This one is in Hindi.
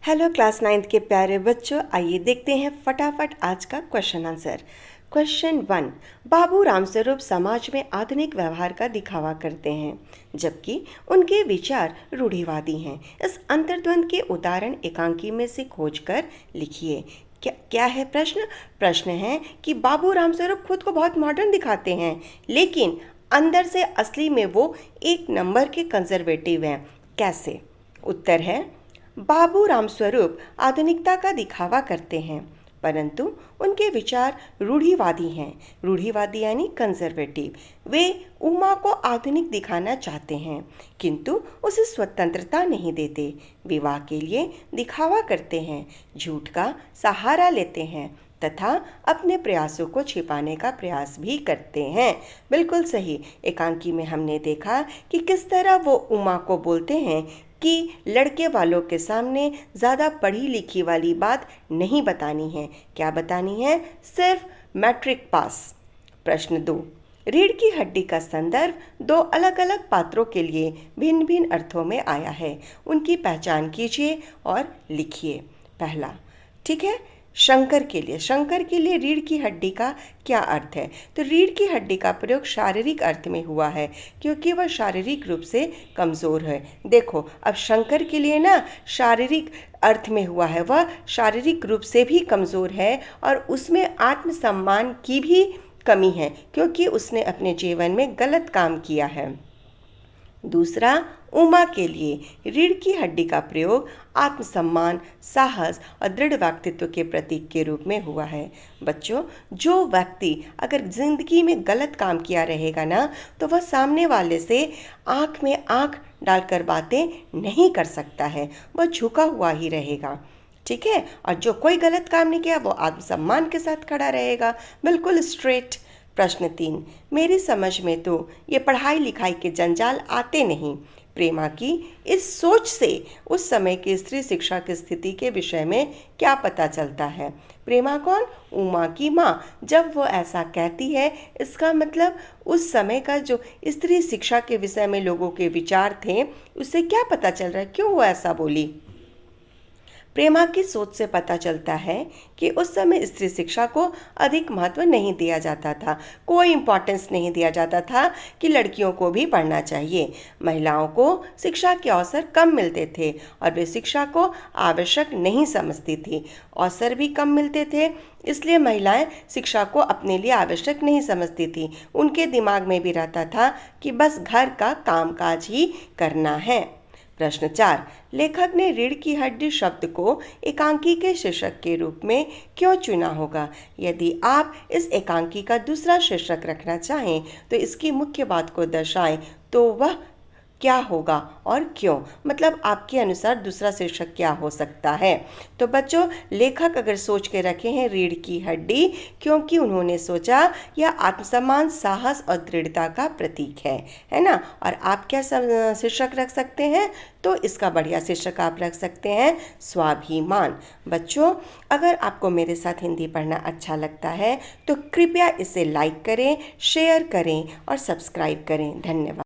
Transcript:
हेलो क्लास 9th के प्यारे बच्चों, आइए देखते हैं फटाफट आज का क्वेश्चन आंसर। क्वेश्चन 1। बाबू रामस्वरूप समाज में आधुनिक व्यवहार का दिखावा करते हैं, जबकि उनके विचार रूढ़िवादी हैं। इस अंतर्द्वंद के उदाहरण एकांकी में से खोजकर लिखिए। क्या है प्रश्न? प्रश्न है कि बाबू रामस्वरूप खुद को बहुत मॉडर्न दिखाते हैं, लेकिन अंदर से असली में वो एक नंबर के कंजर्वेटिव हैं। कैसे? उत्तर है, बाबू रामस्वरूप आधुनिकता का दिखावा करते हैं, परंतु उनके विचार रूढ़िवादी हैं। रूढ़िवादी यानी कंजर्वेटिव। वे उमा को आधुनिक दिखाना चाहते हैं, किंतु उसे स्वतंत्रता नहीं देते। विवाह के लिए दिखावा करते हैं, झूठ का सहारा लेते हैं तथा अपने प्रयासों को छिपाने का प्रयास भी करते हैं। बिल्कुल सही। एकांकी में हमने देखा कि किस तरह वो उमा को बोलते हैं कि लड़के वालों के सामने ज़्यादा पढ़ी लिखी वाली बात नहीं बतानी है। क्या बतानी है? सिर्फ मैट्रिक पास। प्रश्न 2। रीढ़ की हड्डी का संदर्भ दो अलग अलग पात्रों के लिए भिन्न भिन्न अर्थों में आया है। उनकी पहचान कीजिए और लिखिए। पहला, ठीक है, शंकर के लिए रीढ़ की हड्डी का क्या अर्थ है? तो रीढ़ की हड्डी का प्रयोग शारीरिक अर्थ में हुआ है, क्योंकि वह शारीरिक रूप से कमज़ोर है। देखो, अब शंकर के लिए ना शारीरिक अर्थ में हुआ है, वह शारीरिक रूप से भी कमज़ोर है और उसमें आत्मसम्मान की भी कमी है, क्योंकि उसने अपने जीवन में गलत काम किया है। दूसरा, उमा के लिए रीढ़ की हड्डी का प्रयोग आत्मसम्मान, साहस और दृढ़ व्यक्तित्व के प्रतीक के रूप में हुआ है। बच्चों, जो व्यक्ति अगर जिंदगी में गलत काम किया रहेगा ना, तो वह सामने वाले से आंख में आंख डालकर बातें नहीं कर सकता है, वह झुका हुआ ही रहेगा। ठीक है? और जो कोई गलत काम नहीं किया वो आत्मसम्मान के साथ खड़ा रहेगा, बिल्कुल स्ट्रेट। प्रश्न 3। मेरी समझ में तो ये पढ़ाई लिखाई के जंजाल आते नहीं। प्रेमा की इस सोच से उस समय की स्त्री शिक्षा की स्थिति के विषय में क्या पता चलता है? प्रेमा कौन? उमा की माँ। जब वो ऐसा कहती है, इसका मतलब उस समय का जो स्त्री शिक्षा के विषय में लोगों के विचार थे, उससे क्या पता चल रहा है? क्यों वो ऐसा बोली? प्रेमा की सोच से पता चलता है कि उस समय स्त्री शिक्षा को अधिक महत्व नहीं दिया जाता था, कोई इम्पोर्टेंस नहीं दिया जाता था कि लड़कियों को भी पढ़ना चाहिए। महिलाओं को शिक्षा के अवसर कम मिलते थे और वे शिक्षा को आवश्यक नहीं समझती थी। अवसर भी कम मिलते थे, इसलिए महिलाएं शिक्षा को अपने लिए आवश्यक नहीं समझती थी। उनके दिमाग में भी रहता था कि बस घर का कामकाज ही करना है। प्रश्न 4। लेखक ने रीढ़ की हड्डी शब्द को एकांकी के शीर्षक के रूप में क्यों चुना होगा? यदि आप इस एकांकी का दूसरा शीर्षक रखना चाहें तो इसकी मुख्य बात को दर्शाएं, तो वह क्या होगा और क्यों? मतलब आपके अनुसार दूसरा शीर्षक क्या हो सकता है? तो बच्चों, लेखक अगर सोच के रखे हैं रीढ़ की हड्डी, क्योंकि उन्होंने सोचा यह आत्मसम्मान, साहस और दृढ़ता का प्रतीक है ना? और आप क्या शीर्षक रख सकते हैं? तो इसका बढ़िया शीर्षक आप रख सकते हैं स्वाभिमान। बच्चों, अगर आपको मेरे साथ हिंदी पढ़ना अच्छा लगता है तो कृपया इसे लाइक करें, शेयर करें और सब्सक्राइब करें। धन्यवाद।